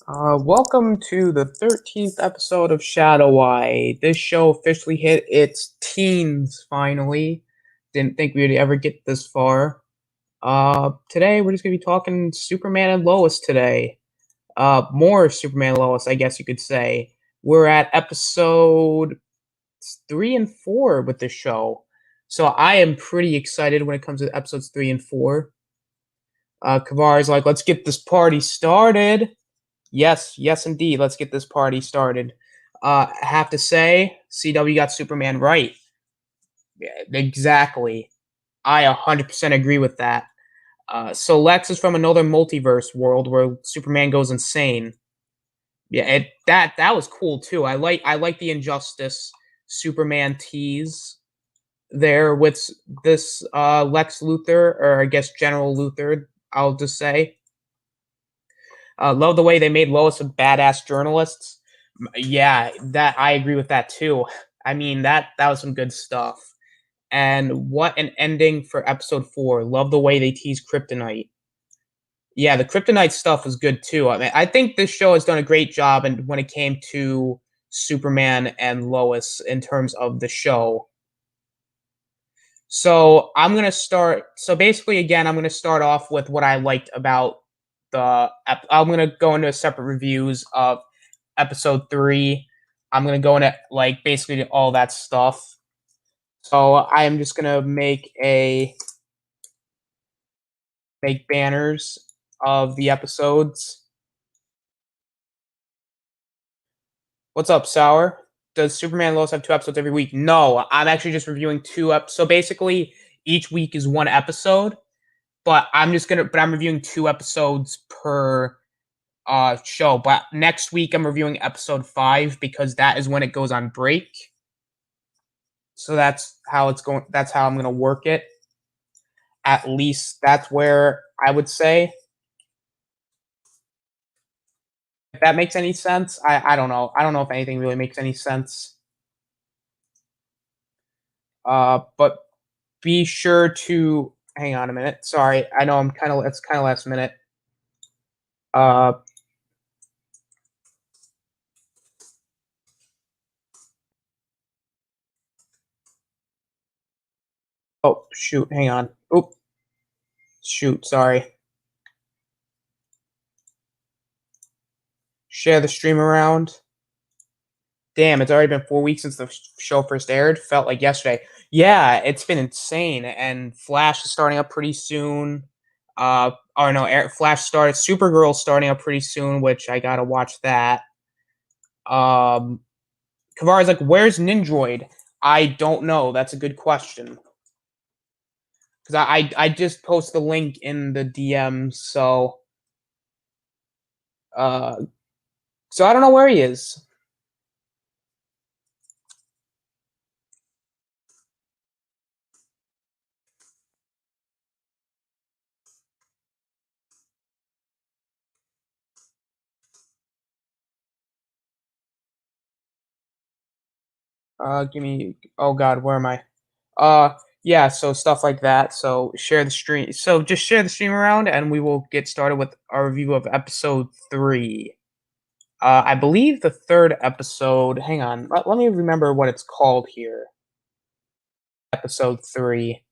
Welcome to the 13th episode of ShadowEye. This show officially hit its teens finally. Didn't think we'd ever get this far. Today we're just gonna be talking Superman and Lois today. More Superman and Lois, I guess you could say. We're at episode 3 and 4 with this show. So I am pretty excited when it comes to episodes 3 and 4. Kavar is like, let's get this party started. Yes, indeed. Let's get this party started. I have to say, CW got Superman right. Yeah, exactly. I 100% agree with that. So Lex is from another multiverse world where Superman goes insane. Yeah, that was cool too. I like the Injustice Superman tease there with this Lex Luthor, or I guess General Luthor. I'll just say. Love the way they made Lois a badass journalist. Yeah, that I agree with that too. I mean that was some good stuff. And what an ending for episode 4. Love the way they tease Kryptonite. Yeah, the Kryptonite stuff was good too. I mean, I think this show has done a great job and when it came to Superman and Lois in terms of the show. So I'm gonna start. So basically, again, I'm gonna start off with what I liked about the. I'm gonna go into separate reviews of episode 3. I'm gonna go into like basically all that stuff. So I am just gonna make banners of the episodes. What's up, Sour? Does Superman and Lois have 2 episodes every week? No, I'm actually just reviewing 2 episodes. So basically, each week is 1 episode, but I'm reviewing 2 episodes per show. But next week I'm reviewing episode 5 because that is when it goes on break. So that's how it's going. That's how I'm gonna work it. At least that's where I would say. If that makes any sense, I don't know. I don't know if anything really makes any sense. But be sure to hang on a minute. Sorry, I know it's kind of last minute. Uh, oh shoot, hang on. Oop, shoot, sorry. Share the stream around. Damn, it's already been 4 weeks since the show first aired. Felt like yesterday. Yeah, it's been insane. And Flash is starting up pretty soon. Or no, Flash started. Supergirl's starting up pretty soon, which I gotta watch that. Kavar's like, "Where's Nindroid?" I don't know. That's a good question. Because I just post the link in the DMs, uh, so I don't know where he is. Give me. Oh God, where am I? Yeah. So stuff like that. So share the stream. So just share the stream around, and we will get started with our review of episode 3. I believe the third episode. Hang on. Let me remember what it's called here. Episode 3.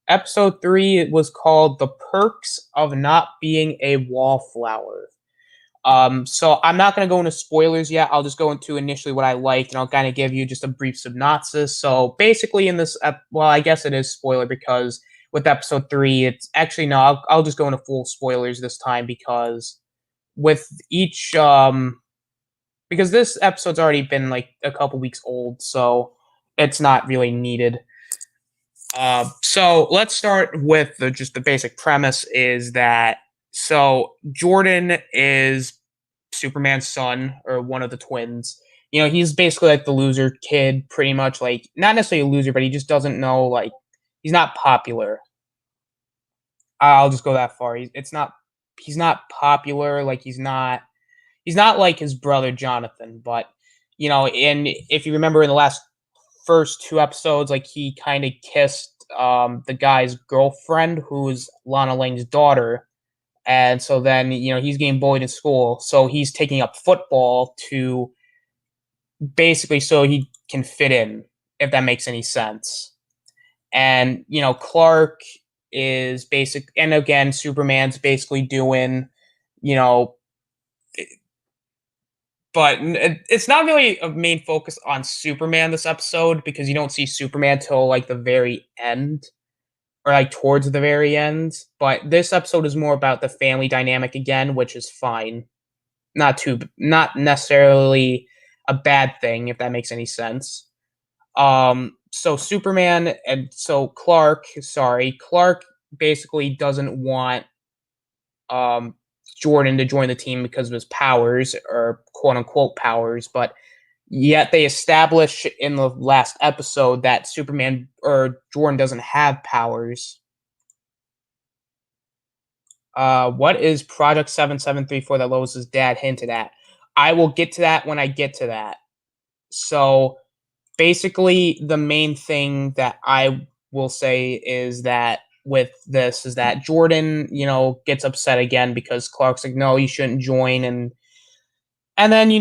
Episode 3 was called "The Perks of Not Being a Wallflower." So I'm not going to go into spoilers yet. I'll just go into initially what I liked, and I'll kind of give you just a brief synopsis. So basically, in this, well, I guess it is spoiler because with episode 3, it's actually no. I'll just go into full spoilers this time because with each, because this episode's already been like a couple weeks old, so it's not really needed. So let's start with just the basic premise is that so Jordan is Superman's son or one of the twins. You know, he's basically like the loser kid, pretty much like not necessarily a loser, but he just doesn't know like he's not popular. I'll just go that far. He's not popular, like he's not like his brother Jonathan, but you know, and if you remember in the last first 2 episodes, like he kind of kissed the guy's girlfriend, who's Lana Lang's daughter. And so then, he's getting bullied in school. So he's taking up football to basically so he can fit in, if that makes any sense. And, Clark is basic. And again, Superman's basically doing, you know, but it's not really a main focus on Superman this episode because you don't see Superman till like the very end or like towards the very end. But this episode is more about the family dynamic again, which is fine. Not necessarily a bad thing if that makes any sense. So Superman and so Clark basically doesn't want um Jordan to join the team because of his powers or quote unquote powers, but yet they establish in the last episode that Superman or Jordan doesn't have powers. What is Project 7734 that Lois's dad hinted at? I will get to that when I get to that. So basically, the main thing that I will say is that with this is that Jordan, gets upset again because Clark's like, no, you shouldn't join, and then they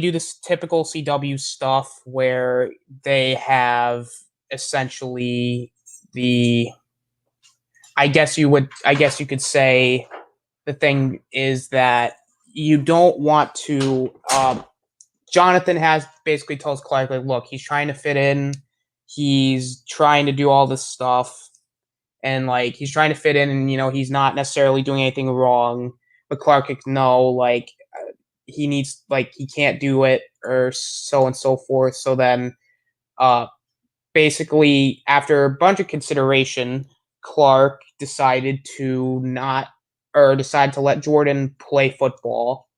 do this typical CW stuff where they have essentially the I guess you could say the thing is that you don't want to Jonathan has basically tells Clark, like, look, he's trying to fit in, he's trying to do all this stuff, and like he's trying to fit in, and he's not necessarily doing anything wrong. But Clark, like, no, like he needs, like, he can't do it, or so and so forth. So then, uh, basically, after a bunch of consideration, Clark decided to not, or decided to let Jordan play football,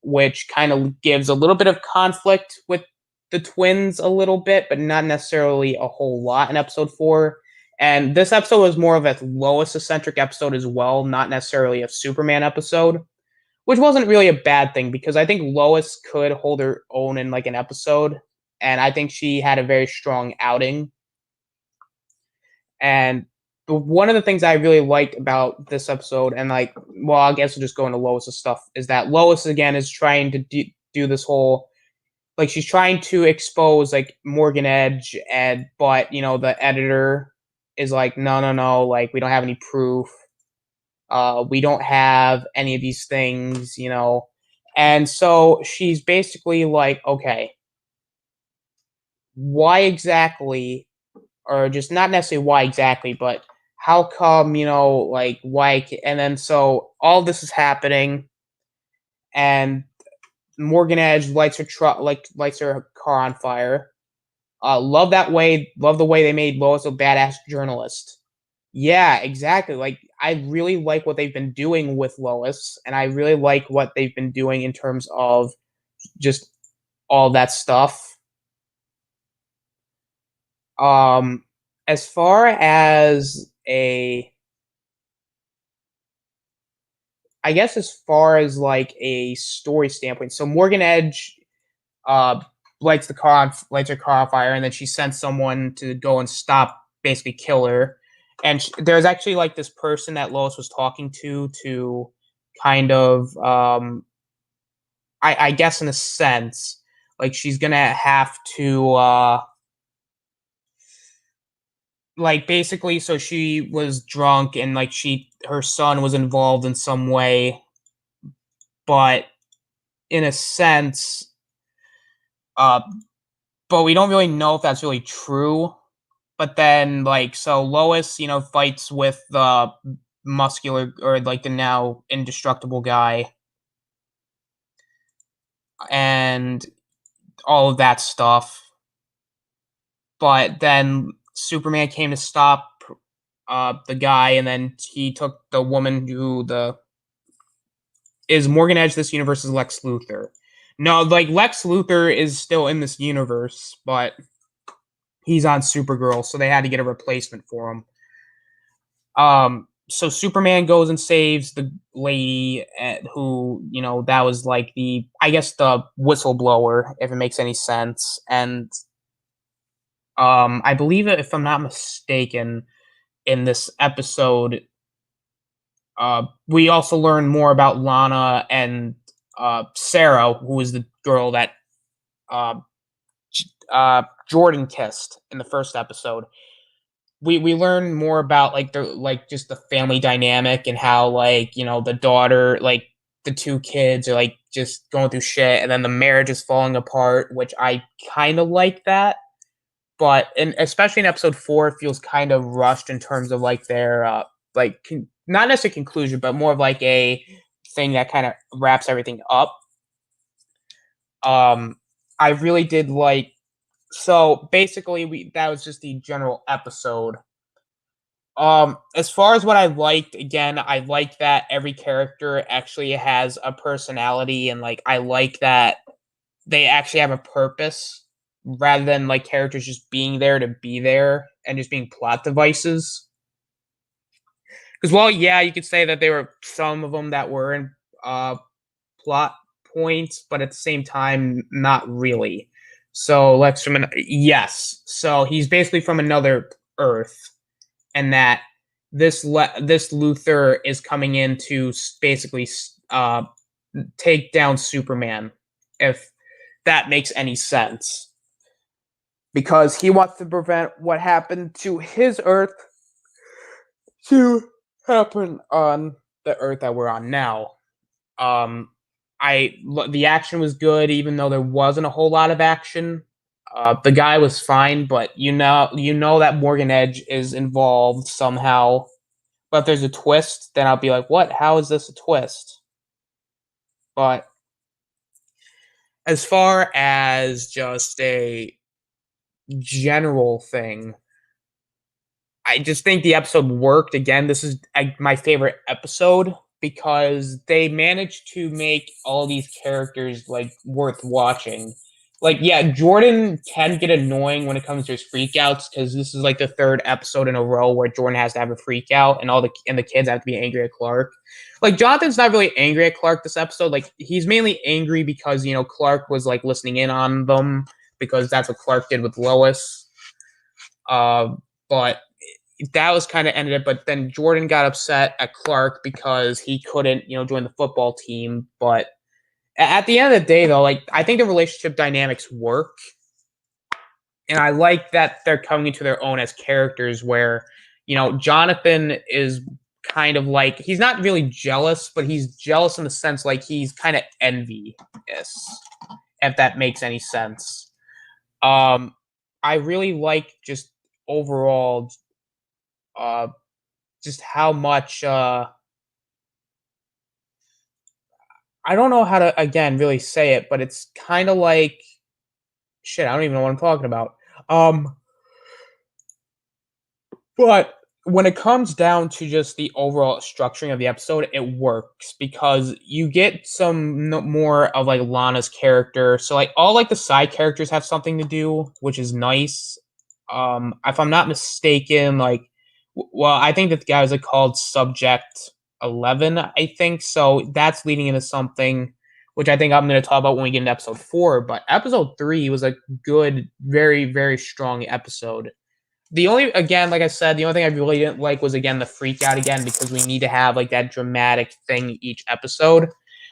which kind of gives a little bit of conflict with the twins a little bit, but not necessarily a whole lot in episode 4. And this episode was more of a Lois-centric episode as well, not necessarily a Superman episode, which wasn't really a bad thing because I think Lois could hold her own in like an episode, and I think she had a very strong outing. And one of the things I really liked about this episode, and like, well, I guess we'll just go into Lois's stuff, is that Lois again is trying to do this whole, like, she's trying to expose like Morgan Edge, and but the editor is like, no, no, no, like we don't have any proof, we don't have any of these things, and so she's basically like, okay, why exactly, or just not necessarily why exactly, but how come, like why? And then so all this is happening, and Morgan Edge lights her car on fire. Love that way. Love the way they made Lois a badass journalist. Yeah, exactly. Like I really like what they've been doing with Lois, and I really like what they've been doing in terms of just all that stuff. Um, as far as I guess as far as like a story standpoint, so Morgan Edge uh lights her car on fire, and then she sends someone to go and stop, basically kill her. And there's actually like this person that Lois was talking to kind of I guess in a sense, like she's gonna have to like basically, so she was drunk and like her son was involved in some way, but in a sense, uh but we don't really know if that's really true. But then, like, so Lois, fights with the muscular, or like the now indestructible guy, and all of that stuff. But then Superman came to stop the guy, and then he took the woman who the is Morgan Edge. This universe is Lex Luthor. No, like Lex Luthor is still in this universe, but he's on Supergirl, so they had to get a replacement for him. So Superman goes and saves the lady who, that was like I guess the whistleblower, if it makes any sense. And I believe, if I'm not mistaken, in this episode, We also learn more about Lana and Sarah, who is the girl that uh, Jordan kissed in the first episode. We learn more about just the family dynamic and how the daughter, the two kids are just going through shit, and then the marriage is falling apart, which I kind of like that. But especially in episode 4, it feels kind of rushed in terms of their not necessarily conclusion, but more of a thing that kind of wraps everything up. I really did like. So basically, that was just the general episode. As far as what I liked, again, I like that every character actually has a personality, and I like that they actually have a purpose rather than characters just being there to be there and just being plot devices. Because well, yeah, you could say that there were some of them that were in plot points, but at the same time, not really. So yes, so he's basically from another Earth, and that this Luther is coming in to basically take down Superman, if that makes any sense, because he wants to prevent what happened to his Earth to happen on the Earth that we're on now. Um, the action was good, even though there wasn't a whole lot of action. The guy was fine, but you know that Morgan Edge is involved somehow. But if there's a twist, then I'll be like, "What? How is this a twist?" But as far as just a general thing, I just think the episode worked. Again, this is my favorite episode because they managed to make all these characters worth watching. Yeah, Jordan can get annoying when it comes to his freakouts because this is the third episode in a row where Jordan has to have a freak out, and the kids have to be angry at Clark. Jonathan's not really angry at Clark this episode. He's mainly angry because Clark was listening in on them because that's what Clark did with Lois. But that was kind of ended it. But then Jordan got upset at Clark because he couldn't, join the football team. But at the end of the day, though, I think the relationship dynamics work, and I like that they're coming into their own as characters. Where Jonathan is kind of he's not really jealous, but he's jealous in the sense he's kind of envious, if that makes any sense. I really like just overall just how much I don't know how to again really say it, but it's kind of shit. I don't even know what I'm talking about. Um, but when it comes down to just the overall structuring of the episode, it works because you get some more of Lana's character. So all the side characters have something to do, which is nice. If I'm not mistaken, well, I think that the guy was called Subject 11, I think. So that's leading into something which I think I'm going to talk about when we get into episode 4. But episode 3 was a good, very, very strong episode. The only, again, like I said, the only thing I really didn't like was, again, the freak out again, because we need to have that dramatic thing each episode,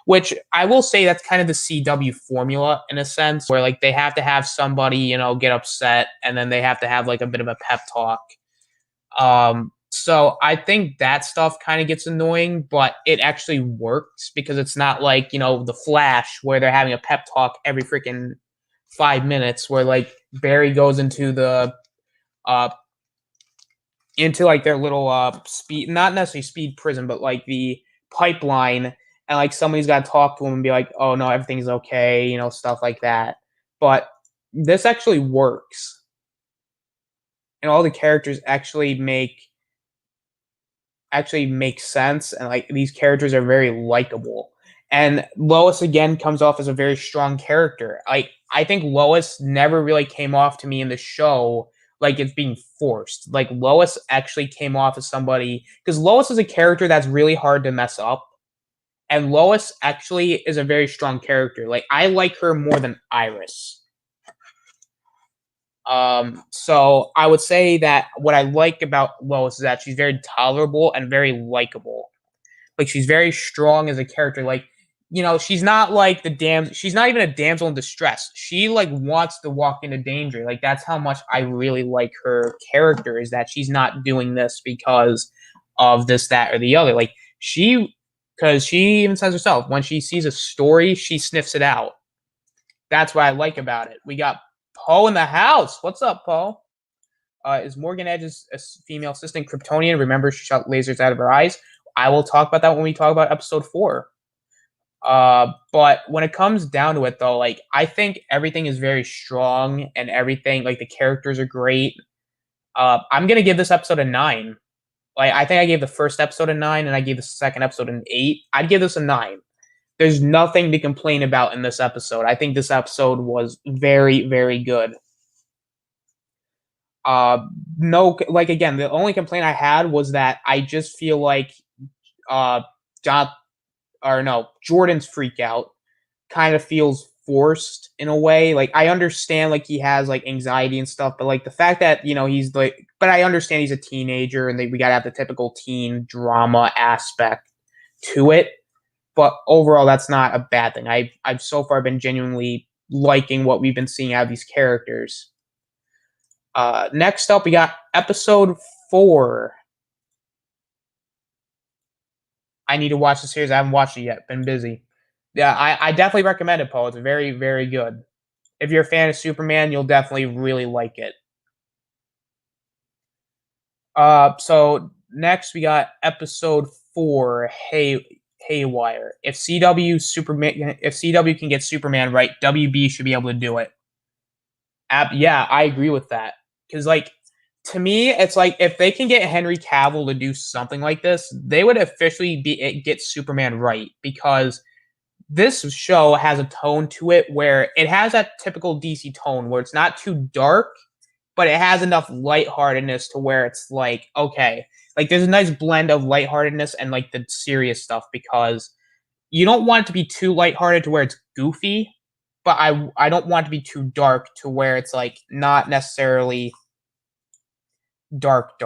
which I will say that's kind of the CW formula in a sense, where they have to have somebody, get upset, and then they have to have a bit of a pep talk. So I think that stuff kind of gets annoying, but it actually works because it's not the Flash where they're having a pep talk every freaking 5 minutes, where Barry goes into the uh their little speed, not necessarily speed prison, but the pipeline, and somebody's got to talk to him and be like, "Oh no, everything's okay," stuff like that. But this actually works, and all the characters actually make sense, and these characters are very likable. And Lois again comes off as a very strong character. I think Lois never really came off to me in the show it's being forced. Lois actually came off as somebody, because Lois is a character that's really hard to mess up, and Lois actually is a very strong character. I like her more than Iris. So I would say that what I like about Lois is that she's very tolerable and very likable. Like she's very strong as a character. Like she's not like she's not even a damsel in distress. She like wants to walk into danger. Like that's how much I really like her character, is that she's not doing this because of this, that, or the other. Like because she even says herself, when she sees a story, she sniffs it out. That's what I like about it. We got Poe in the house. What's up, Poe? Is Morgan Edge's female assistant Kryptonian? Remember, she shot lasers out of her eyes. I will talk about that when we talk about episode 4. But when it comes down to it, though, like I think everything is very strong and everything, like the characters are great. I'm gonna give this episode a 9. Like I think I gave the first episode a 9, and I gave the second episode an 8. I'd give this a 9. There's nothing to complain about in this episode. I think this episode was very, very good. No, like again, the only complaint I had was that I just feel like John or no, Jordan's freak out kind of feels forced in a way. Like I understand like he has like anxiety and stuff, but like the fact that he's like, but I understand he's a teenager and we gotta have the typical teen drama aspect to it. But overall, that's not a bad thing. I've so far been genuinely liking what we've been seeing out of these characters. Next up, we got episode 4. I need to watch the series. I haven't watched it yet. Been busy. Yeah, I definitely recommend it, Paul. It's very, very good. If you're a fan of Superman, you'll definitely really like it. So next we got episode 4, Haywire. If CW can get Superman right, WB should be able to do it. Yeah, I agree with that. Because like to me, it's like if they can get Henry Cavill to do something like this, they would officially get Superman right, because this show has a tone to it where it has that typical DC tone where it's not too dark, but it has enough lightheartedness to where it's like, okay, like there's a nice blend of lightheartedness and like the serious stuff, because you don't want it to be too lighthearted to where it's goofy, but I don't want it to be too dark to where it's like not necessarily dark.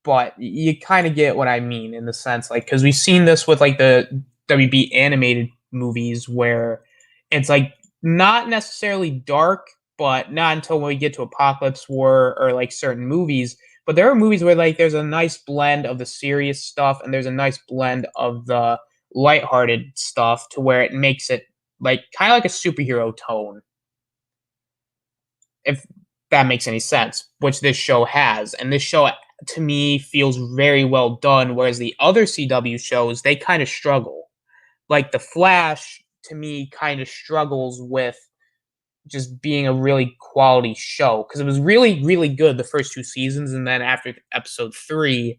But you kind of get what I mean in the sense, like, because we've seen this with like the WB animated movies where it's like not necessarily dark, but not until we get to Apocalypse War or like certain movies. But there are movies where like there's a nice blend of the serious stuff and there's a nice blend of the lighthearted stuff to where it makes it like kind of like a superhero tone, if that makes any sense, which this show has. And this show to me feels very well done, whereas the other CW shows, they kind of struggle. Like The Flash to me kind of struggles with just being a really quality show, because it was really, really good the first 2 seasons, and then after episode 3,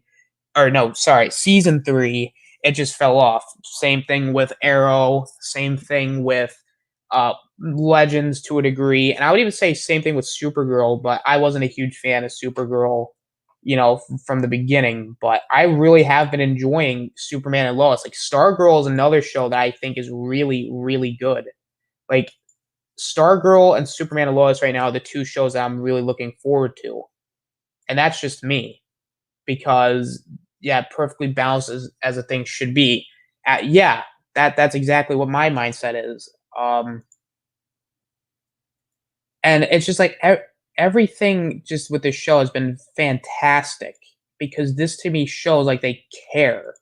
or no, sorry, season 3, it just fell off. Same thing with Arrow, same thing with Legends to a degree, and I would even say same thing with Supergirl, but I wasn't a huge fan of Supergirl, from the beginning. But I really have been enjoying Superman and Lois. Like Stargirl is another show that I think is really, really good. Like Stargirl and Superman and Lois right now are the 2 shows that I'm really looking forward to, and that's just me, because yeah, perfectly balanced as a thing should be. Yeah, that's exactly what my mindset is. And it's just like everything just with this show has been fantastic, because this to me shows like they care.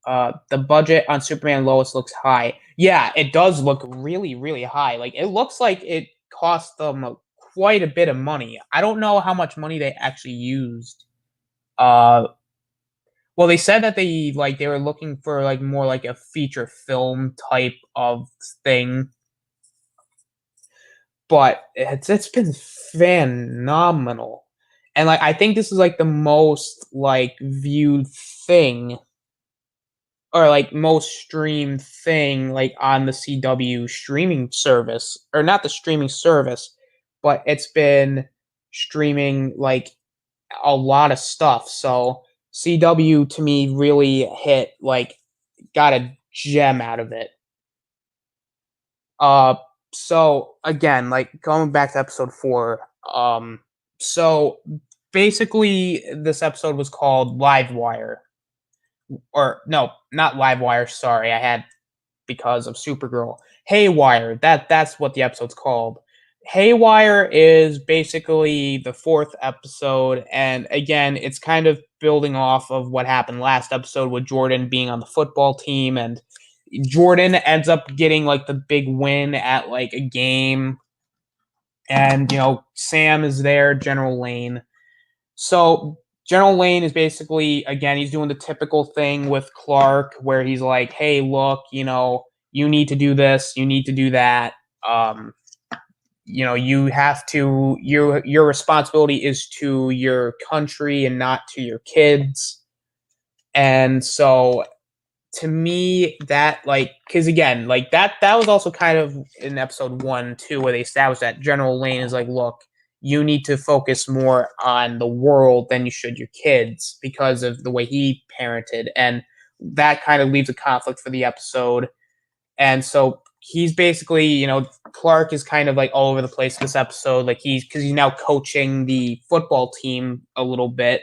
The budget on Superman and Lois looks high. Yeah, it does look really, really high. Like it looks like it cost them quite a bit of money. I don't know how much money they actually used. Well, they said that they were looking for like more like a feature film type of thing, but it's been phenomenal. And like I think this is like the most like viewed thing, or like most streamed thing, like on the CW streaming service, or not the streaming service, but it's been streaming like a lot of stuff. So CW to me really got a gem out of it. Uh, so again, like going back to episode 4, so basically, this episode was called Livewire. Or, no, not Livewire, sorry, I had because of Supergirl. Haywire, that's what the episode's called. Haywire is basically the fourth episode, and again, it's kind of building off of what happened last episode with Jordan being on the football team, and Jordan ends up getting like the big win at like a game, and Sam is there, General Lane. So General Lane is basically, again, he's doing the typical thing with Clark where he's like, hey, look, you need to do this, you need to do that. You have to, your responsibility is to your country and not to your kids. And so to me, that, like, because again, like that was also kind of in episode 1 too, where they established that General Lane is like, look, you need to focus more on the world than you should your kids because of the way he parented, and that kind of leaves a conflict for the episode. And so he's basically, Clark is kind of like all over the place this episode, like because he's now coaching the football team a little bit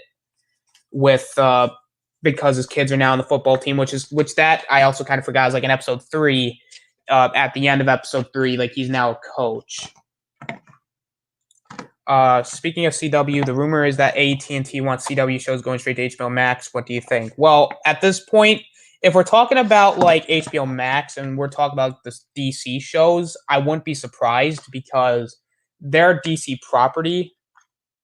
with because his kids are now on the football team, which that I also kind of forgot is like in episode 3, at the end of episode 3, like he's now a coach. Speaking of CW, the rumor is that AT&T wants CW shows going straight to HBO Max. What do you think? Well, at this point, if we're talking about like HBO Max and we're talking about the DC shows, I wouldn't be surprised because they're DC property.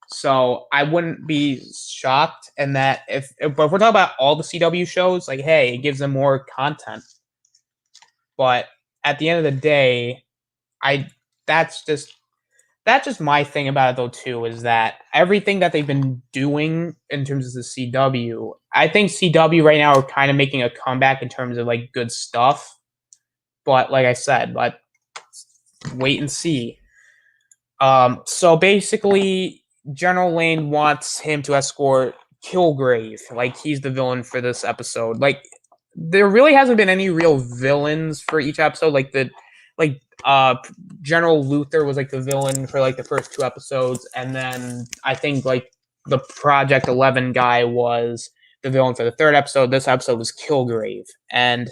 So I wouldn't be shocked. And that but if we're talking about all the CW shows, like, hey, it gives them more content. But at the end of the day, that's just my thing about it though too, is that everything that they've been doing in terms of the CW, I think CW right now are kind of making a comeback in terms of like good stuff. But like I said, but wait and see. So basically, General Lane wants him to escort Kilgrave, like he's the villain for this episode. Like there really hasn't been any real villains for each episode. General Luthor was like the villain for like the first 2 episodes, and then I think like the Project 11 guy was the villain for the 3rd episode. This episode was Kilgrave, and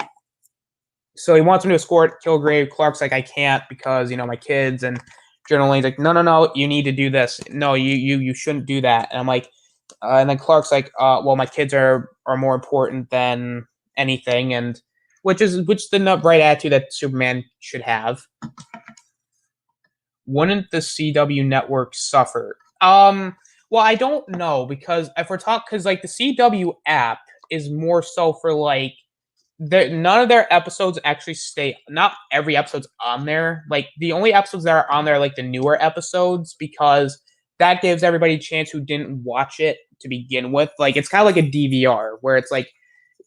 so he wants him to escort Kilgrave. Clark's like, I can't because my kids, and General Lane's like, no, you need to do this. No, you shouldn't do that. And I'm like, and then Clark's like, well, my kids are more important than anything, and which is the right attitude that Superman should have. Wouldn't the CW network suffer? Well, I don't know, because if we're talking, because like the CW app is more so for like none of their episodes actually stay. Not every episode's on there. Like the only episodes that are on there are like the newer episodes, because that gives everybody a chance who didn't watch it to begin with. Like it's kind of like a DVR where it's like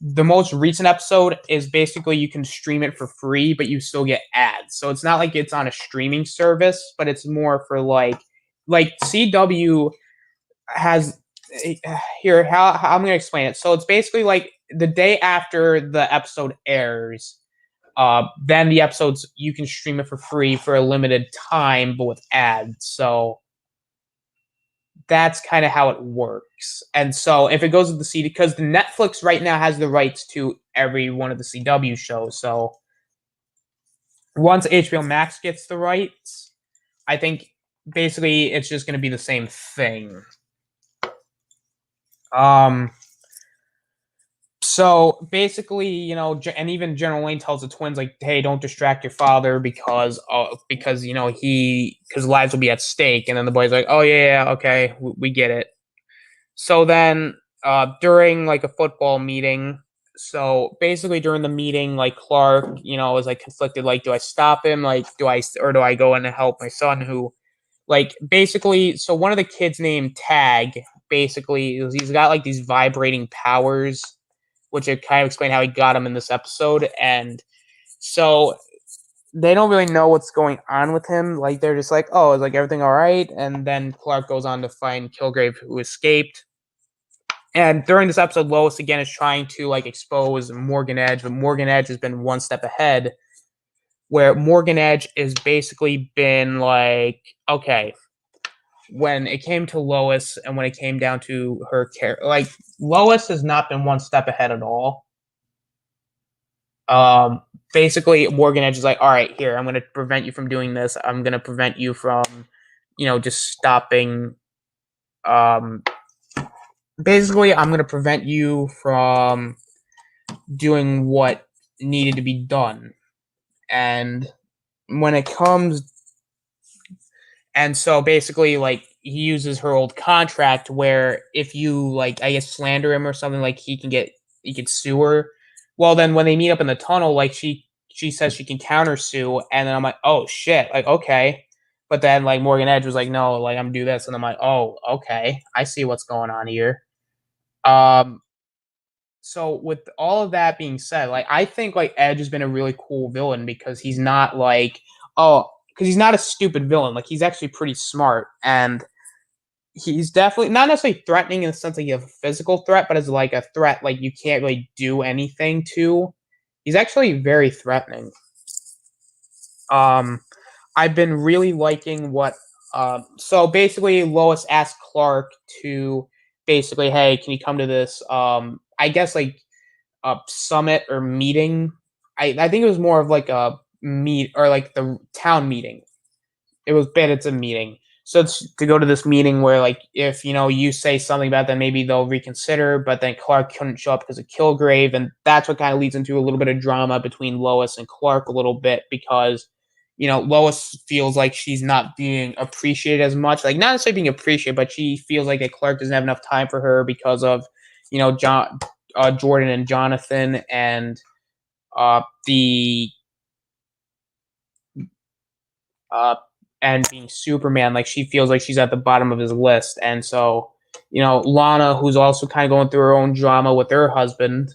the most recent episode is basically you can stream it for free, but you still get ads. So it's not like it's on a streaming service, but it's more for like CW has here how I'm going to explain it. So it's basically like the day after the episode airs, then the episodes you can stream it for free for a limited time, but with ads. So that's kind of how it works. And so if it goes with the CD, because the Netflix right now has the rights to every one of the CW shows. So once HBO Max gets the rights, I think basically it's just going to be the same thing. So basically, and even General Lane tells the twins like, "Hey, don't distract your father because lives will be at stake." And then the boys are like, "Oh yeah, okay, we get it." So then, during like a football meeting, so basically during the meeting, like Clark, is like conflicted, like, do I stop him, like, do I go in to help my son who, like, basically, so one of the kids named Tag, basically, he's got like these vibrating powers, which I kind of explain how he got him in this episode. And so they don't really know what's going on with him. Like they're just like, oh, is like everything all right? And then Clark goes on to find Kilgrave, who escaped. And during this episode, Lois again is trying to like expose Morgan Edge, but Morgan Edge has been one step ahead, where Morgan Edge has basically been like, okay, when it came to Lois and when it came down to her care, like Lois has not been one step ahead at all. Um, Basically, Morgan Edge is like, all right, here, I'm going to prevent you from doing this. I'm going to prevent you from, just stopping. Um, Basically, I'm going to prevent you from doing what needed to be done. And when it comes, and so basically, like, he uses her old contract where if you, like, I guess, slander him or something, like, he could sue her. Well, then when they meet up in the tunnel, like, she says she can counter sue, and then I'm like, oh shit, like, okay. But then, like, Morgan Edge was like, no, like, I'm gonna do this, and I'm like, oh, okay, I see what's going on here. Um, so with all of that being said, like, I think, like, Edge has been a really cool villain because he's not like, oh, because he's not a stupid villain. Like, he's actually pretty smart, and he's definitely not necessarily threatening in the sense that you have a physical threat, but as like a threat like you can't really do anything to. He's actually very threatening. Um, I've been really liking what. So basically, Lois asked Clark to basically, hey, can you come to this? I guess like a summit or meeting. I think it was more of like a meet or like the town meeting. It was bad. It's a meeting. So it's to go to this meeting where, like, if you say something about them, maybe they'll reconsider. But then Clark couldn't show up because of Kilgrave, and that's what kind of leads into a little bit of drama between Lois and Clark a little bit because Lois feels like she's not being appreciated as much, like not necessarily being appreciated, but she feels like that Clark doesn't have enough time for her because of Jordan and Jonathan and the uh, and being Superman, like she feels like she's at the bottom of his list. And so, Lana, who's also kind of going through her own drama with her husband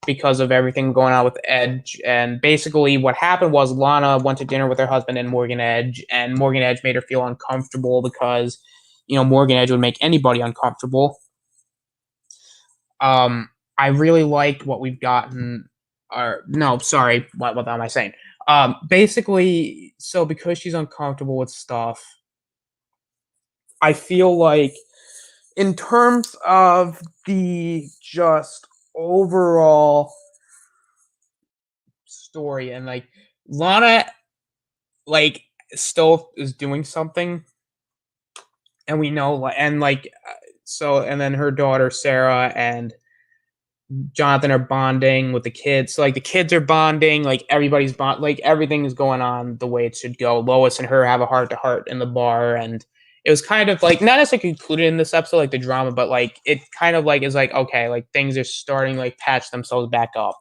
because of everything going on with Edge. And basically, what happened was Lana went to dinner with her husband and Morgan Edge, and Morgan Edge made her feel uncomfortable because, Morgan Edge would make anybody uncomfortable. I really liked what we've gotten. Or no, sorry, what am I saying? Basically, so because she's uncomfortable with stuff, I feel like in terms of the just overall story and like Lana like still is doing something and we know and like so and then her daughter Sarah and Jonathan are bonding with the kids. So like the kids are bonding, like everybody's like everything is going on the way it should go. Lois and her have a heart to heart in the bar, and it was kind of like not necessarily concluded in this episode, like the drama, but like it kind of like is like okay, like things are starting to like patch themselves back up.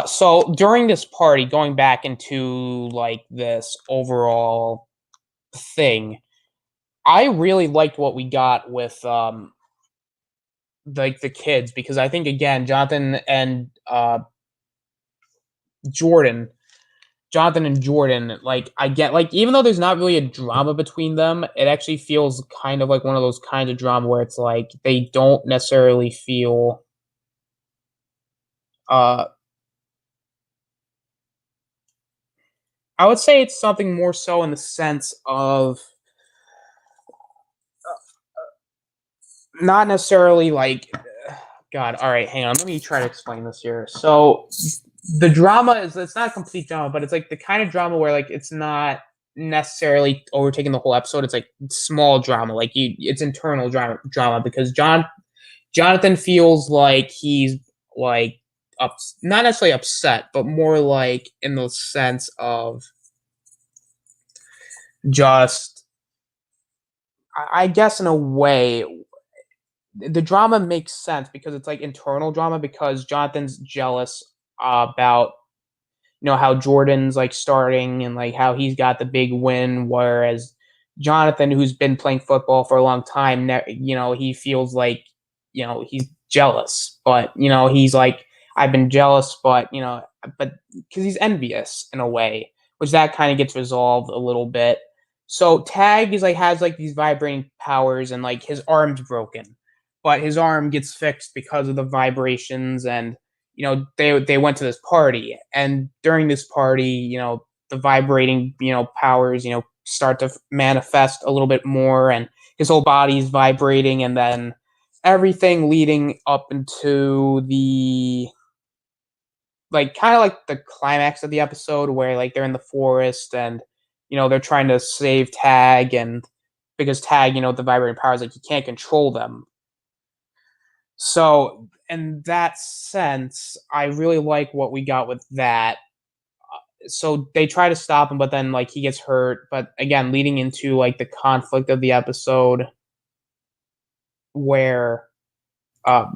So during this party, going back into like this overall thing, I really liked what we got with like the kids because I think again Jonathan and Jordan Jonathan and Jordan, like I get like even though there's not really a drama between them, it actually feels kind of like one of those kinds of drama where it's like they don't necessarily feel uh I would say it's something more so in the sense of not necessarily like God, all right, hang on, let me try to explain this here. So the drama is it's not a complete drama, but it's like the kind of drama where like it's not necessarily overtaking the whole episode. It's like small drama, like it's internal drama because Jonathan feels like he's like not necessarily upset, but more like in the sense of just, I guess, in a way, the drama makes sense because it's like internal drama because Jonathan's jealous about how Jordan's like starting and like how he's got the big win, whereas Jonathan, who's been playing football for a long time, he feels like he's jealous, but he's like I've been jealous, but but because he's envious in a way, which that kind of gets resolved a little bit. So Tag is like has like these vibrating powers and like his arm's broken, but his arm gets fixed because of the vibrations and they went to this party and during this party the vibrating powers start to manifest a little bit more, and his whole body's vibrating, and then everything leading up into the like kind of like the climax of the episode where like they're in the forest and they're trying to save Tag, and because Tag, the vibrating powers, like, you can't control them. So in that sense, I really like what we got with that. So they try to stop him, but then like he gets hurt. But again, leading into like the conflict of the episode, where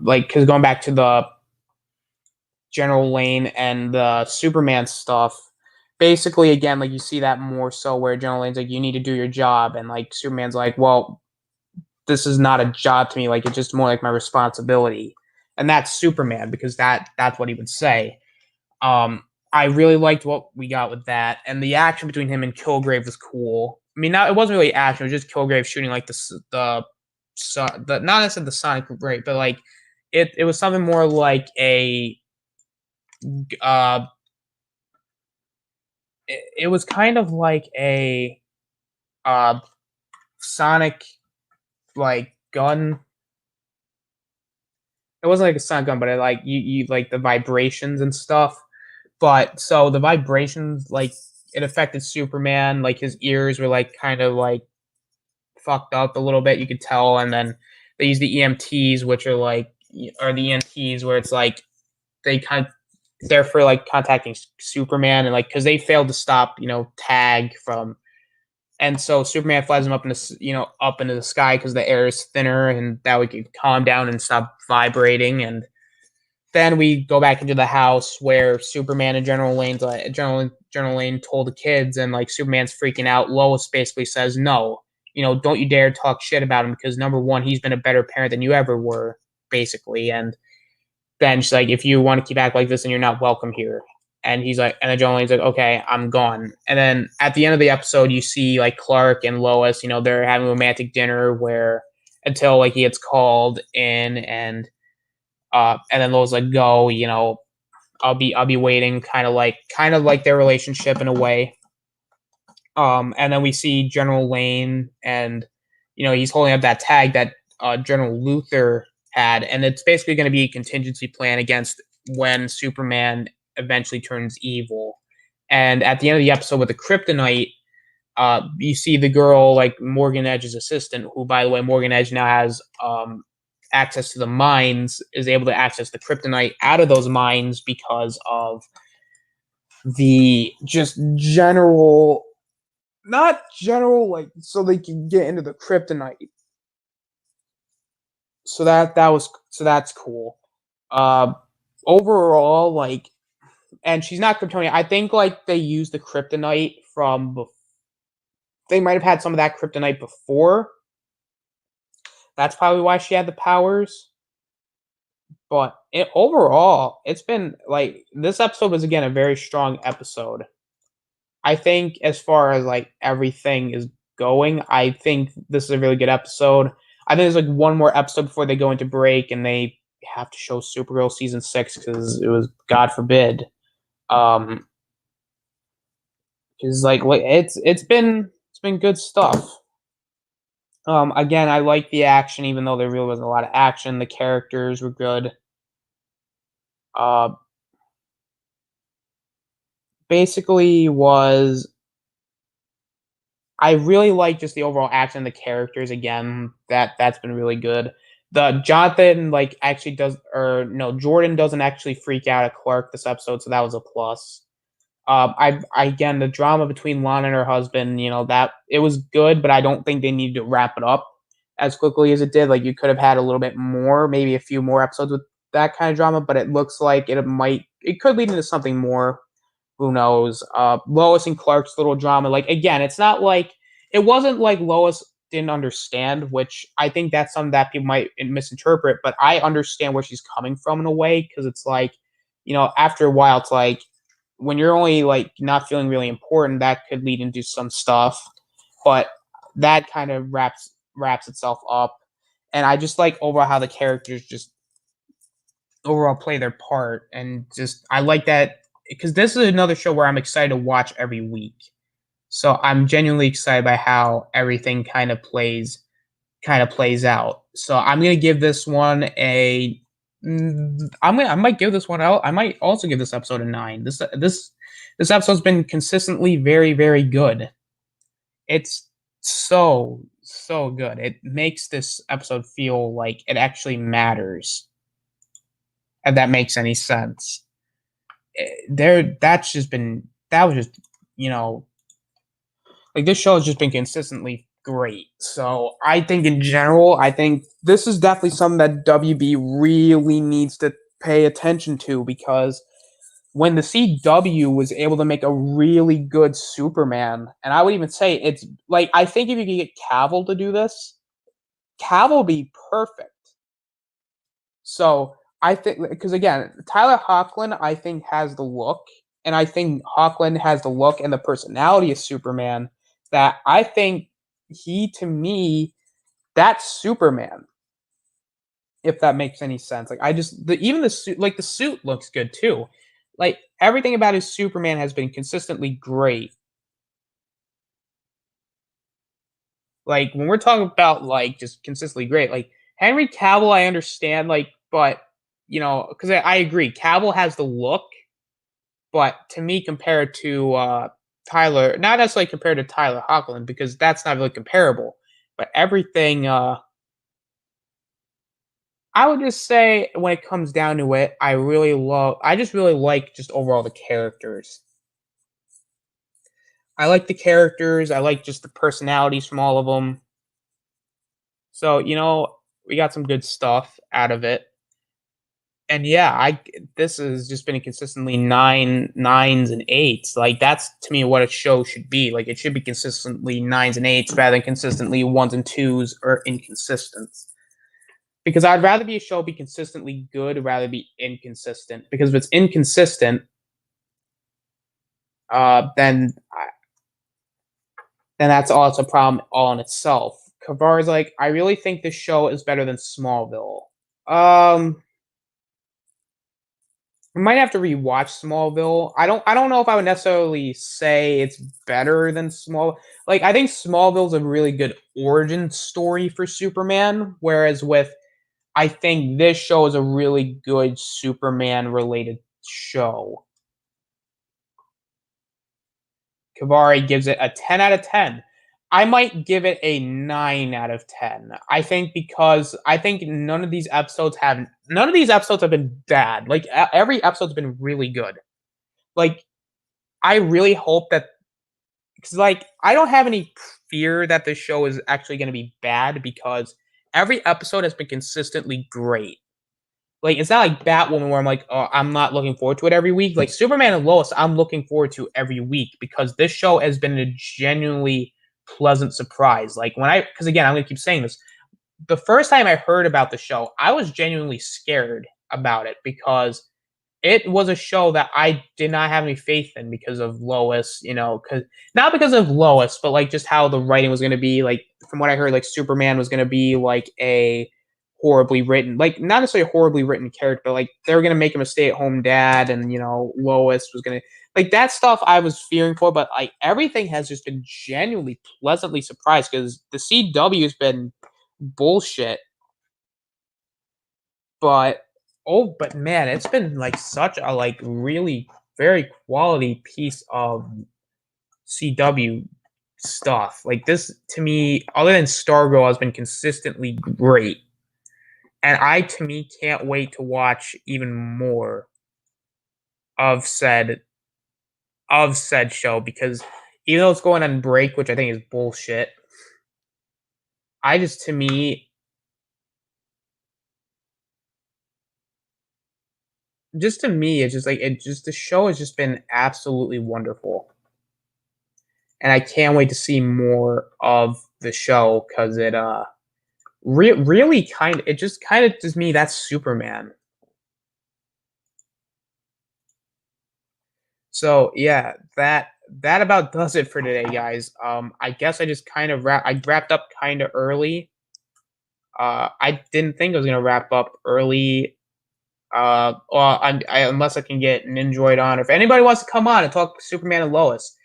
like, because going back to the General Lane and the Superman stuff, basically again, like, you see that more so where General Lane's like, you need to do your job, and like Superman's like, well, this is not a job to me, like, it's just more like my responsibility. And that's Superman, because that's what he would say. I really liked what we got with that, and the action between him and Kilgrave was cool. I mean, it wasn't really action; it was just Kilgrave shooting like the not necessarily the sonic ray, but like it was something more like a uh, it was kind of like a uh sonic, like, gun. It wasn't like a sonic gun, but it, like, you like the vibrations and stuff. But so the vibrations, like, it affected Superman. Like, his ears were like kind of like fucked up a little bit, you could tell. And then they use the EMTs, which are like, or the EMTs, where it's like they kind of they're for like contacting Superman, and like because they failed to stop Tag from. And so Superman flies him up into up into the sky because the air is thinner, and that way could calm down and stop vibrating. And then we go back into the house where Superman and General Lane's like General Lane told the kids, and like Superman's freaking out. Lois basically says, "No, don't you dare talk shit about him, because number one, he's been a better parent than you ever were, basically." And then she's like, "If you want to keep acting like this, then you're not welcome here." And he's like, and then General Lane's like, "Okay, I'm gone." And then at the end of the episode, you see like Clark and Lois, they're having a romantic dinner where until like he gets called in, and then Lois like, "Go, I'll be waiting," kind of like their relationship in a way. And then we see General Lane, and he's holding up that tag that General Luthor had, and it's basically going to be a contingency plan against when Superman eventually turns evil. And at the end of the episode with the kryptonite, you see the girl, like Morgan Edge's assistant, who, by the way, Morgan Edge now has access to the mines, is able to access the kryptonite out of those mines because of the just general, not general, like, so they can get into the kryptonite. So that's cool. Uh, Overall, like, and she's not Kryptonian. I think like they used the kryptonite from. They might have had some of that kryptonite before. That's probably why she had the powers. But overall, it's been like, this episode was again a very strong episode. I think as far as like everything is going, I think this is a really good episode. I think there's like one more episode before they go into break, and they have to show Supergirl season 6 because it was, God forbid. Because like it's been good stuff. Again, I like the action, even though there really wasn't a lot of action. The characters were good. Uh, Basically was I really like just the overall action, the characters. Again, that's been really good. The Jonathan like actually does, or no, Jordan doesn't actually freak out at Clark this episode, so that was a plus. I again, the drama between Lana and her husband, that it was good, but I don't think they needed to wrap it up as quickly as it did. Like, you could have had a little bit more, maybe a few more episodes with that kind of drama, but it looks like it could lead into something more. Who knows? Lois and Clark's little drama. Like, again, it's not like it wasn't like Lois didn't understand, which I think that's something that people might misinterpret. But I understand where she's coming from in a way, because it's like, after a while, it's like when you're only like not feeling really important, that could lead into some stuff. But that kind of wraps itself up, and I just like overall how the characters just overall play their part, and just I like that, because this is another show where I'm excited to watch every week. So I'm genuinely excited by how everything kind of plays out. So I'm gonna give this one a. I might give this one out. I might also give this episode a 9. This episode's been consistently very very good. It's so good. It makes this episode feel like it actually matters. If that makes any sense. That was just you know like this show has just been consistently great. So I think in general, I think this is definitely something that WB really needs to pay attention to, because when the CW was able to make a really good Superman, and I would even say it's like, I think if you could get Cavill to do this, Cavill would be perfect. So I think, because again, Tyler Hoechlin, I think, has the look, and I think Hoechlin has the look and the personality of Superman, that I think he, to me, that's Superman. If that makes any sense, like, I just even the suit, like the suit looks good too. Like everything about his Superman has been consistently great. Like when we're talking about like just consistently great, like Henry Cavill, I understand, like, but because I agree, Cavill has the look, but to me, compared to Tyler, not necessarily compared to Tyler Hoechlin, because that's not really comparable. But everything, I would just say, when it comes down to it, I just really like just overall the characters. I like the characters. I like just the personalities from all of them. So we got some good stuff out of it. And yeah, I this has just been a consistently nines and eights. Like that's to me what a show should be. Like it should be consistently nines and eights rather than consistently ones and twos or inconsistent. Because I'd rather be a show be consistently good rather be inconsistent. Because if it's inconsistent, uh, then then that's also a problem all in itself. Kavar's like, I really think this show is better than Smallville. Um, I might have to rewatch Smallville. I don't know if I would necessarily say it's better than Small. Like I think Smallville's a really good origin story for Superman, whereas with I think this show is a really good Superman related show. Kavari gives it a 10 out of 10. I might give it a 9 out of 10. I think because I think none of these episodes have been bad. Like every episode's been really good. Like I really hope that, because like I don't have any fear that this show is actually going to be bad, because every episode has been consistently great. Like it's not like Batwoman where I'm like, oh, I'm not looking forward to it every week. Like Superman and Lois, I'm looking forward to every week, because this show has been a genuinely pleasant surprise. Like because again, I'm gonna keep saying this. The first time I heard about the show, I was genuinely scared about it, because it was a show that I did not have any faith in because of Lois, because not because of Lois, but like just how the writing was going to be. Like from what I heard, like Superman was going to be like a horribly written, like not necessarily a horribly written character, but like they were going to make him a stay-at-home dad, and Lois was going to like that stuff. I was fearing for, but like everything has just been genuinely pleasantly surprised, because the CW has been bullshit, but but man, it's been like such a like really very quality piece of CW stuff. Like this to me, other than Stargirl, has been consistently great. And I to me can't wait to watch even more of said show, because even though it's going on break, which I think is bullshit, I just to me it's just like the show has just been absolutely wonderful. And I can't wait to see more of the show, because it really kind of it just kind of to me that's Superman. So yeah, that about does it for today, guys. I guess I just kind of wrapped up kind of early. I didn't think I was gonna wrap up early. Unless I can get Ninjoid on. If anybody wants to come on and talk Superman and Lois,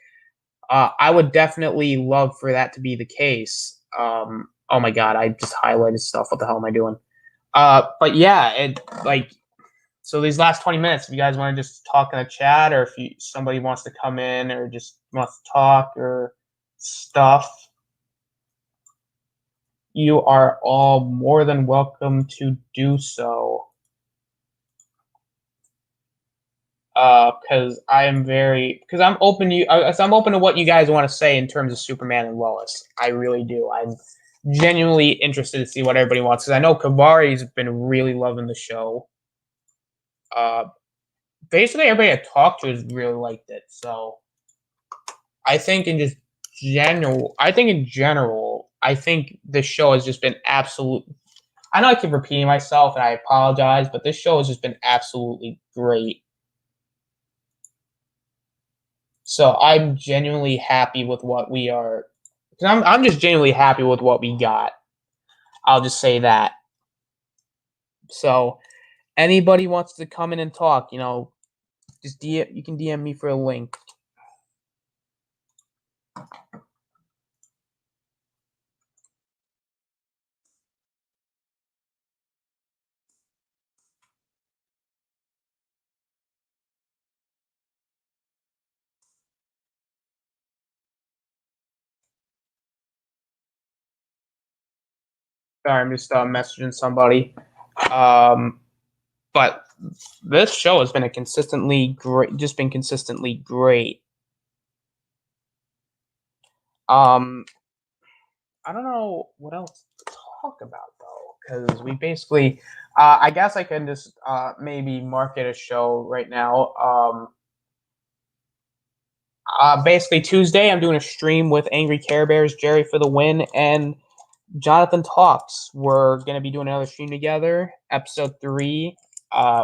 I would definitely love for that to be the case. Oh my god, I just highlighted stuff. What the hell am I doing? But yeah, it like so these last 20 minutes, if you guys want to just talk in the chat, or if somebody wants to come in or just wants to talk or stuff, you are all more than welcome to do so. Because I'm open to I'm open to what you guys want to say in terms of Superman and Lois. I really do. I'm genuinely interested to see what everybody wants, because I know Kavari's been really loving the show. Uh, Basically everybody I talked to has really liked it. So I think in general, I think this show has just been absolute. I know I keep repeating myself, and I apologize, but this show has just been absolutely great. So I'm genuinely happy with what we are. Because I'm just genuinely happy with what we got. I'll just say that. So anybody wants to come in and talk, just you can DM me for a link. Sorry, I'm just messaging somebody. But this show has been consistently great. I don't know what else to talk about though, because we basically, I guess I can just maybe market a show right now. Basically Tuesday, I'm doing a stream with Angry Care Bears, Jerry for the win, and Jonathan Talks. We're gonna be doing another stream together, episode 3.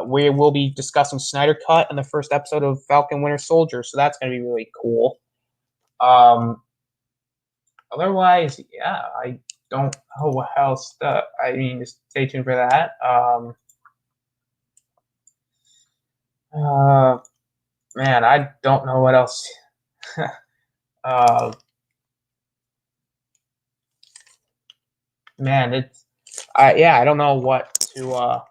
We will be discussing Snyder Cut in the first episode of Falcon Winter Soldier, so that's gonna be really cool. Otherwise, yeah, I don't know what else. I mean, just stay tuned for that. Man, I don't know what else. Man, yeah, I don't know what to.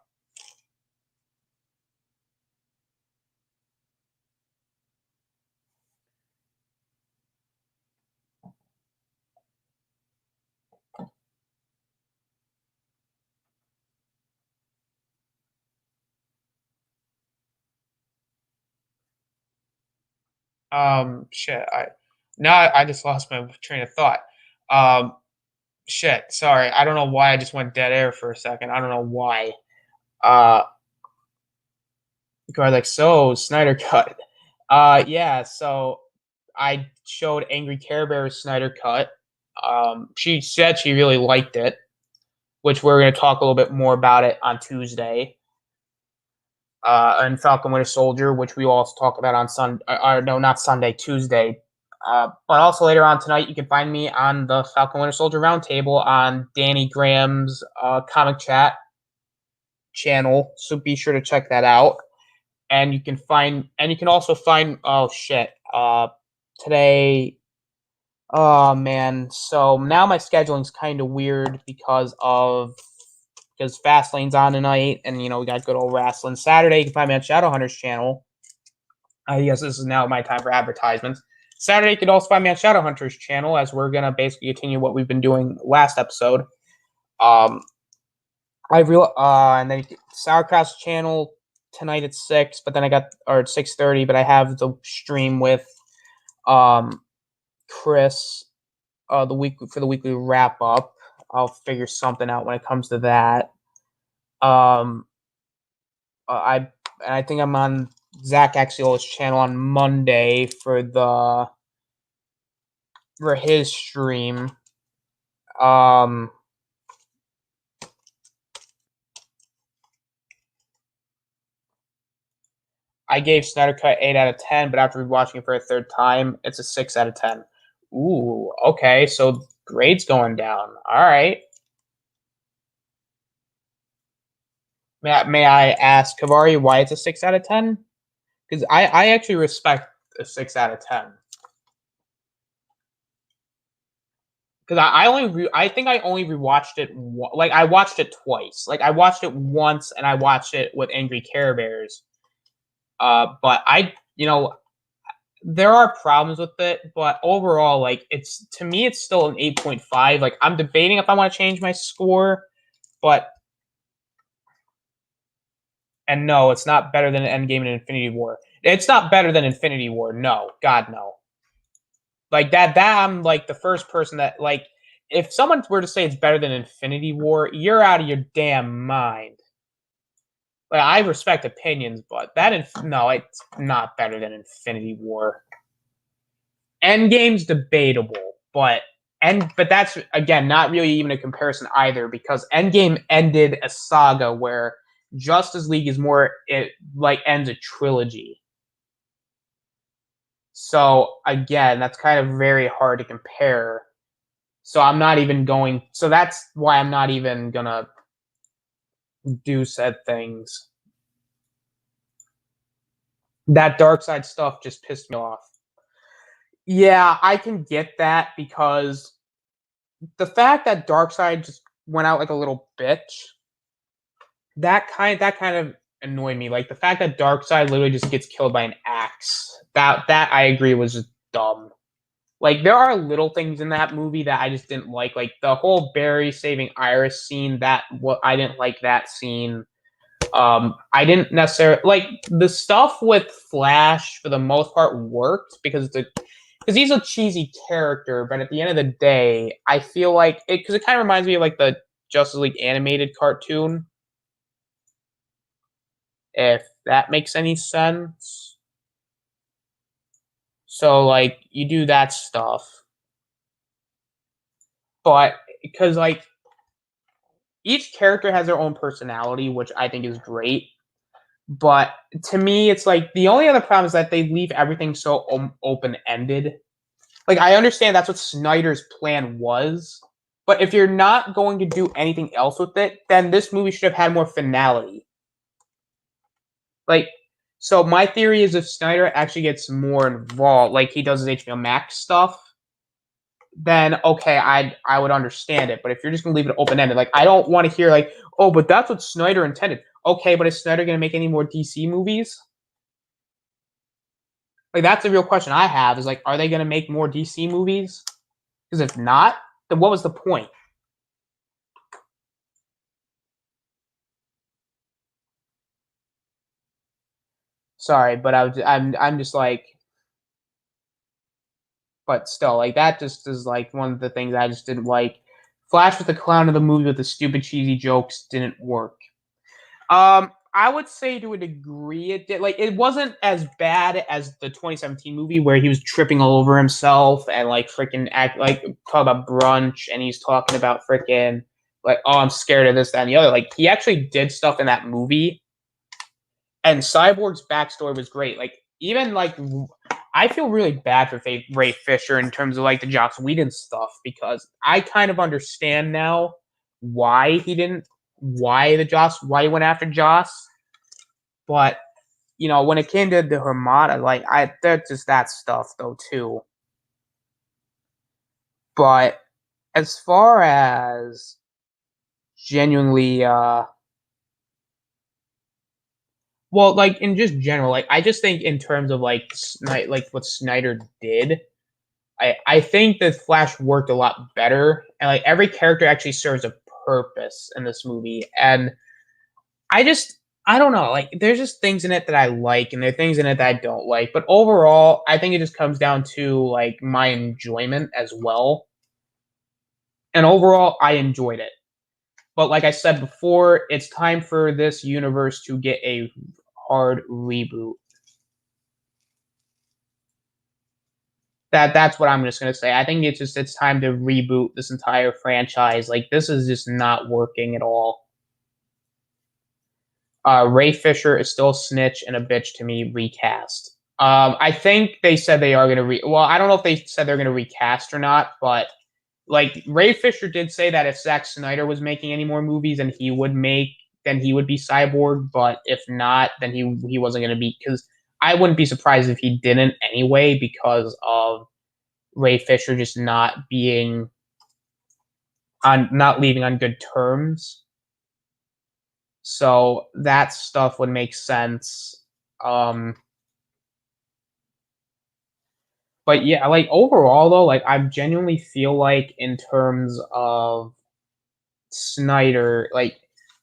Shit. I just lost my train of thought. Shit. Sorry. I don't know why I just went dead air for a second. I don't know why. Uh, like, so Snyder Cut. Yeah. So I showed Angry Care Bear's Snyder Cut. She said she really liked it, which we're going to talk a little bit more about it on Tuesday. And Falcon Winter Soldier, which we will also talk about on Sunday. No, not Sunday, Tuesday. But also later on tonight, you can find me on the Falcon Winter Soldier Roundtable on Danny Graham's Comic Chat channel. So be sure to check that out. And you can also find. Oh shit! Today. Oh man! So now my scheduling's kind of weird because Fastlane's on tonight, and we got good old wrestling. Saturday, you can find me on Shadowhunter's channel. I guess this is now my time for advertisements. Saturday, you can also find me on Shadowhunter's channel, as we're gonna basically continue what we've been doing last episode. And then Sauerkraut's channel tonight at 6, but then at 6:30. But I have the stream with Chris the weekly wrap up. I'll figure something out when it comes to that. I think I'm on Zach Axiola's channel on Monday for his stream. I gave Snyder Cut 8 out of 10, but after watching it for a third time, it's a 6 out of 10. Ooh, okay, so grade's going down. All right. May I ask Kavari why it's a 6 out of 10? Because I actually respect a 6 out of 10. because I think I only rewatched it like I watched it twice. Like I watched it once and I watched it with Angry Care Bears. But there are problems with it, but overall, like it's to me, it's still an 8.5. Like I'm debating if I want to change my score, but and no, it's not better than Endgame and Infinity War. It's not better than Infinity War. No, God no. Like that I'm like the first person that like if someone were to say it's better than Infinity War, you're out of your damn mind. Like I respect opinions, but no, it's not better than Infinity War. Endgame's debatable, but that's again not really even a comparison either because Endgame ended a saga where Justice League is more it like ends a trilogy. So again, that's kind of very hard to compare. So I'm not even going. So that's why I'm not even gonna do said things. That dark side stuff just pissed me off. Yeah, I can get that because the fact that Darkseid just went out like a little bitch, that kind of annoyed me. Like the fact that Darkseid literally just gets killed by an axe. That I agree was just dumb. Like there are little things in that movie that I just didn't like the whole Barry saving Iris scene. I didn't like that scene. I didn't necessarily like the stuff with Flash for the most part worked because he's a cheesy character, but at the end of the day, I feel like it because it kind of reminds me of like the Justice League animated cartoon. If that makes any sense. So like you do that stuff, but because like each character has their own personality, which I think is great. But to me, it's like the only other problem is that they leave everything so open ended. Like I understand that's what Snyder's plan was, but if you're not going to do anything else with it, then this movie should have had more finality. Like, so my theory is if Snyder actually gets more involved, like he does his HBO Max stuff, then okay, I would understand it. But if you're just gonna leave it open ended, like I don't want to hear like, oh, but that's what Snyder intended. Okay, but is Snyder gonna make any more DC movies? Like that's the real question I have is like, are they gonna make more DC movies? Because if not, then what was the point? Sorry, but I'm just like, but still, like that just is like one of the things I just didn't like. Flash with the clown of the movie with the stupid cheesy jokes didn't work. I would say to a degree it did. Like it wasn't as bad as the 2017 movie where he was tripping all over himself and like freaking act like talk about brunch and he's talking about freaking like oh I'm scared of this that and the other. Like he actually did stuff in that movie, and Cyborg's backstory was great. Like even like I feel really bad for Ray Fisher in terms of like the Joss Whedon stuff because I kind of understand now why he didn't why he went after Joss. But when it came to the Hamada, like that's just that stuff though too. But as far as genuinely well, like in just general, like I just think in terms of like what Snyder did, I think that Flash worked a lot better, and like every character actually serves a purpose in this movie, and I just I don't know, like there's just things in it that I like, and there are things in it that I don't like, but overall, I think it just comes down to like my enjoyment as well, and overall, I enjoyed it. But like I said before, it's time for this universe to get a hard reboot. That's what I'm just gonna say. I think it's time to reboot this entire franchise. Like this is just not working at all. Ray Fisher is still a snitch and a bitch to me. Recast. I think they said they are gonna Well, I don't know if they said they're gonna recast or not, but like Ray Fisher did say that if Zack Snyder was making any more movies, then he would be Cyborg. But if not, then he wasn't gonna be because I wouldn't be surprised if he didn't anyway because of Ray Fisher just not being on not leaving on good terms. So that stuff would make sense. But yeah, like overall though, like I genuinely feel like in terms of Snyder, like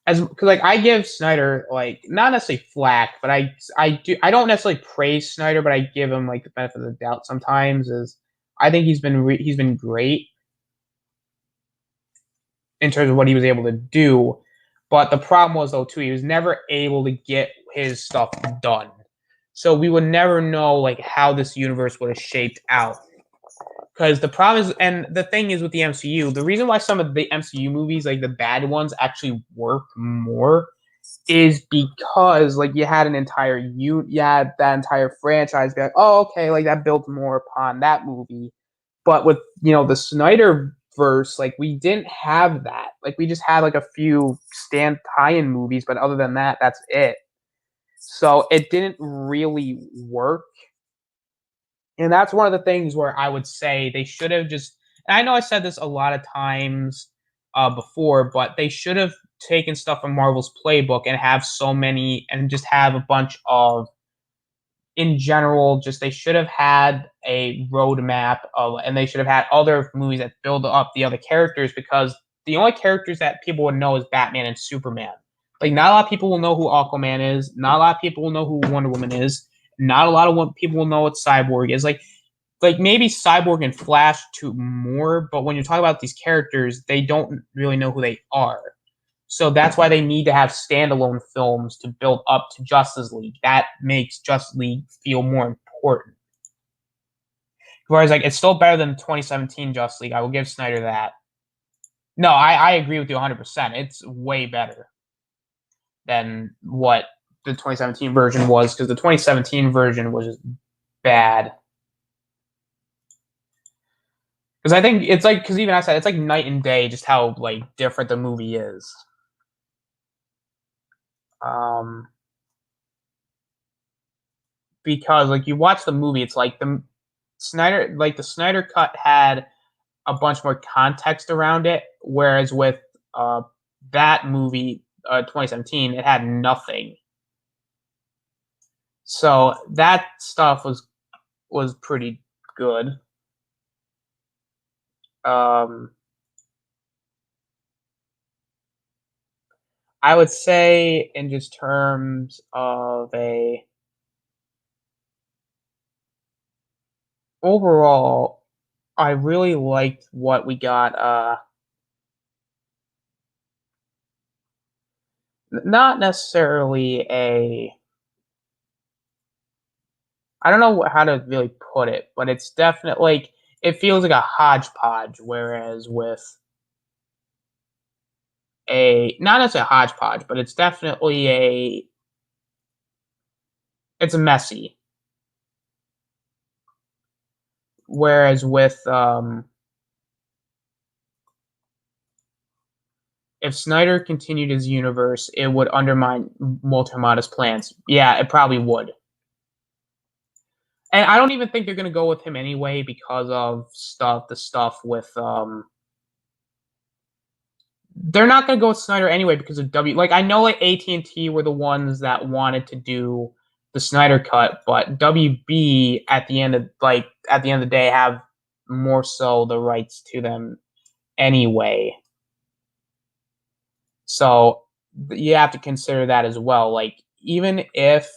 as because like I give Snyder like not necessarily flack, but I don't necessarily praise Snyder, but I give him like the benefit of the doubt sometimes. Is I think he's been great in terms of what he was able to do, but the problem was though too he was never able to get his stuff done, so we would never know like how this universe would have shaped out. Because the problem is, and the thing is with the MCU, the reason why some of the MCU movies, like the bad ones, actually work more is because like you had an entire you had that entire franchise be like, oh okay, like that built more upon that movie. But with the Snyder verse, like we didn't have that. Like we just had like a few stand tie-in movies, but other than that, that's it. So it didn't really work. And that's one of the things where I would say they should have just, and I know I said this a lot of times before, but they should have taken stuff from Marvel's playbook and have so many, and just have a bunch of, in general, just they should have had a roadmap of, and they should have had other movies that build up the other characters, because the only characters that people would know is Batman and Superman. Like, not a lot of people will know who Aquaman is. Not a lot of people will know who Wonder Woman is. Not a lot of people will know what Cyborg is. Like maybe Cyborg and Flash to more, but when you talk about these characters, they don't really know who they are. So that's why they need to have standalone films to build up to Justice League. That makes Justice League feel more important. Whereas, like, it's still better than 2017 Justice League. I will give Snyder that. No, I agree with you 100%. It's way better than what the 2017 version was, because the 2017 version was just bad. Because I think it's like, because even I said, it's like night and day just how like different the movie is. Because like you watch the movie, it's like the Snyder cut had a bunch more context around it, whereas with that movie, 2017, it had nothing. So that stuff was pretty good. I would say in just terms of a overall, I really liked what we got. Not necessarily I don't know how to really put it, but it's definitely like it feels like a hodgepodge, whereas with a not as a hodgepodge, but it's definitely it's messy. Whereas with if Snyder continued his universe, it would undermine Multimatta's plans. Yeah, it probably would. And I don't even think they're gonna go with him anyway because of the stuff with they're not gonna go with Snyder anyway because of like I know like AT&T were the ones that wanted to do the Snyder cut, but WB at the end of the day have more so the rights to them anyway. So you have to consider that as well. Like even if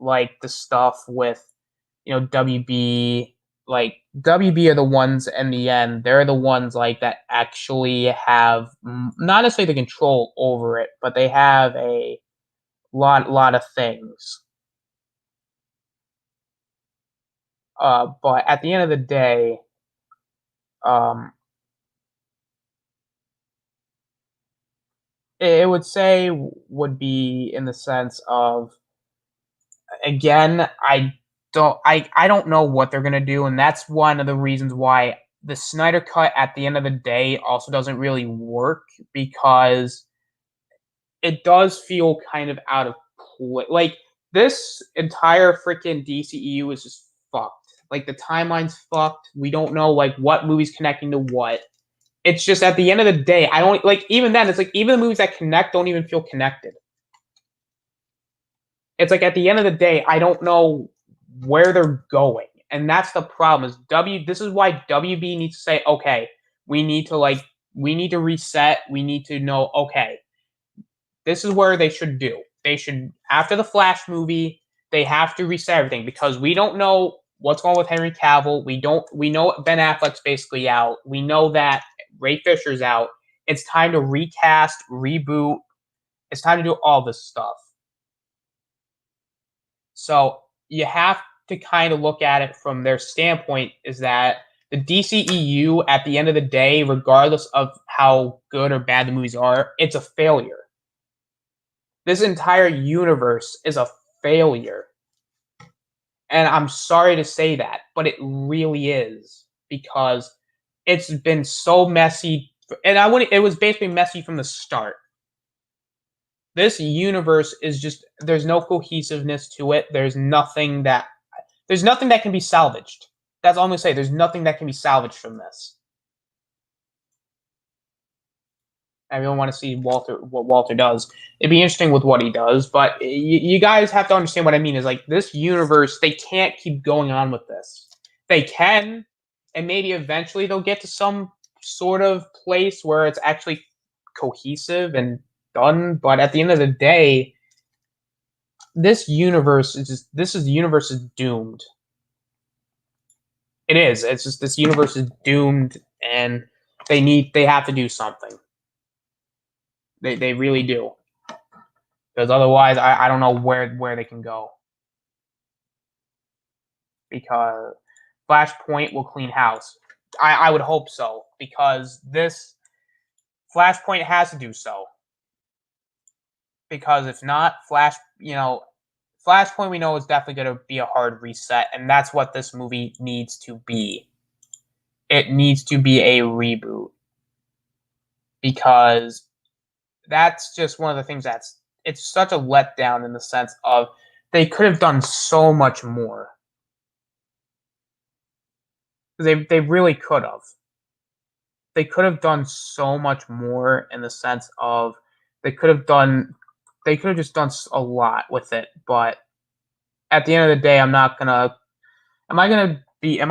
like the stuff with WB, like WB are the ones in the end, they're the ones like that actually have not necessarily the control over it, but they have a lot of things. But at the end of the day, it would say would be in the sense of, again, I don't know what they're gonna do, and that's one of the reasons why the Snyder cut at the end of the day also doesn't really work, because it does feel kind of out of place. Like this entire freaking DCEU is just fucked. Like the timeline's fucked. We don't know like what movie's connecting to what. It's just at the end of the day, I don't like even then. It's like even the movies that connect don't even feel connected. It's like at the end of the day, I don't know where they're going, and that's the problem. Is This is why WB needs to say, okay, we need to reset. We need to know, okay, this is where they should do. They should, after the Flash movie, they have to reset everything because we don't know what's going on with Henry Cavill. We know Ben Affleck's basically out. We know that Ray Fisher's out. It's time to recast, reboot. It's time to do all this stuff. So you have to kind of look at it from their standpoint is that the DCEU, at the end of the day, regardless of how good or bad the movies are, it's a failure. This entire universe is a failure. And I'm sorry to say that, but it really is because it's been so messy. And it was basically messy from the start. This universe is just, there's no cohesiveness to it. There's nothing that can be salvaged. That's all I'm going to say. There's nothing that can be salvaged from this. I really want to see what Walter does. It'd be interesting with what he does, but you guys have to understand what I mean. Is like this universe, they can't keep going on with this. They can, and maybe eventually they'll get to some sort of place where it's actually cohesive and done. But at the end of the day, this universe is the universe is doomed. It is. It's just this universe is doomed, and they have to do something. They really do. Because otherwise, I don't know where they can go. Because Flashpoint will clean house. I would hope so. Because this Flashpoint has to do so. Because if not, Flashpoint we know is definitely going to be a hard reset. And that's what this movie needs to be. It needs to be a reboot. Because that's just one of the things it's such a letdown in the sense of they could have done so much more. They really could have. They could have done so much more in the sense of they could have just done a lot with it. But at the end of the day, am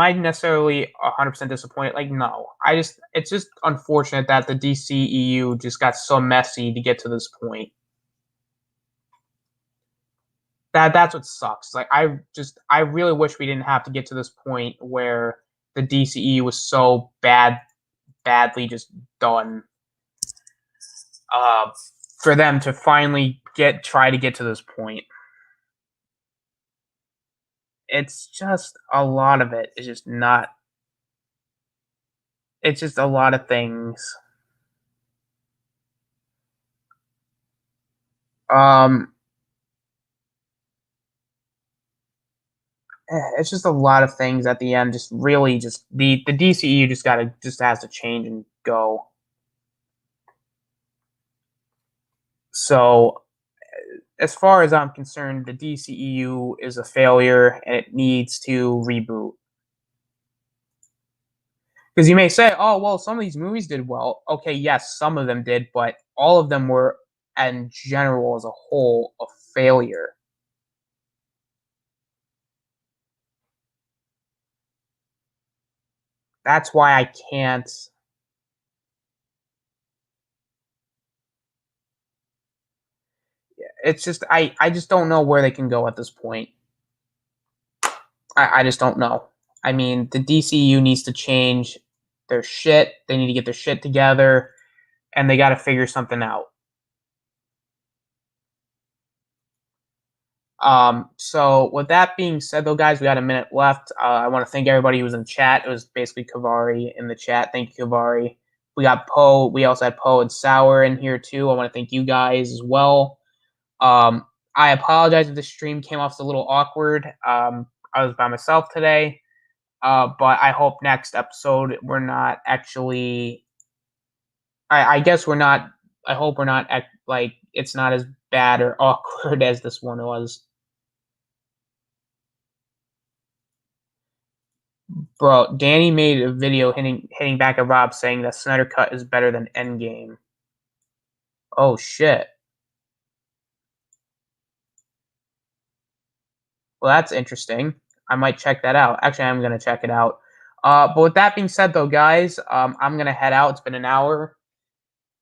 I necessarily 100% disappointed? Like, no. It's just unfortunate that the DCEU just got so messy to get to this point. That's what sucks. Like, I really wish we didn't have to get to this point where the DCEU was so badly just done. For them to finally try to get to this point. It's just a lot of it. It's just not. It's just a lot of things. It's just a lot of things at the end. Just really, just the DCEU just has to change and go. So, as far as I'm concerned, the DCEU is a failure and it needs to reboot. Because you may say, oh, well, some of these movies did well. Okay, yes, some of them did, but all of them were, in general, as a whole, a failure. That's why I can't. It's just, I just don't know where they can go at this point. I just don't know. I mean, the DCU needs to change their shit. They need to get their shit together, and they got to figure something out. So with that being said, though, guys, we got a minute left. I want to thank everybody who was in the chat. It was basically Kavari in the chat. Thank you, Kavari. We got Poe. We also had Poe and Sour in here too. I want to thank you guys as well. I apologize if the stream came off a little awkward. I was by myself today. But I hope next episode we're not actually. I guess we're not. I hope we're not like it's not as bad or awkward as this one was. Bro, Danny made a video hitting back at Rob saying that Snyder Cut is better than Endgame. Oh shit. Well, that's interesting. I might check that out. Actually, I'm gonna check it out. But with that being said, though, guys, I'm gonna head out. It's been an hour,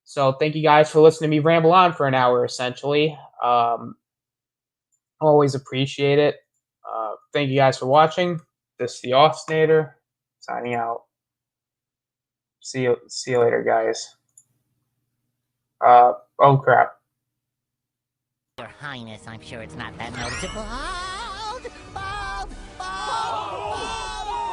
so thank you guys for listening to me ramble on for an hour, essentially. Always appreciate it. Thank you guys for watching. This is the Ostinator signing out. See you later, guys. Oh crap. Your Highness, I'm sure it's not that noticeable.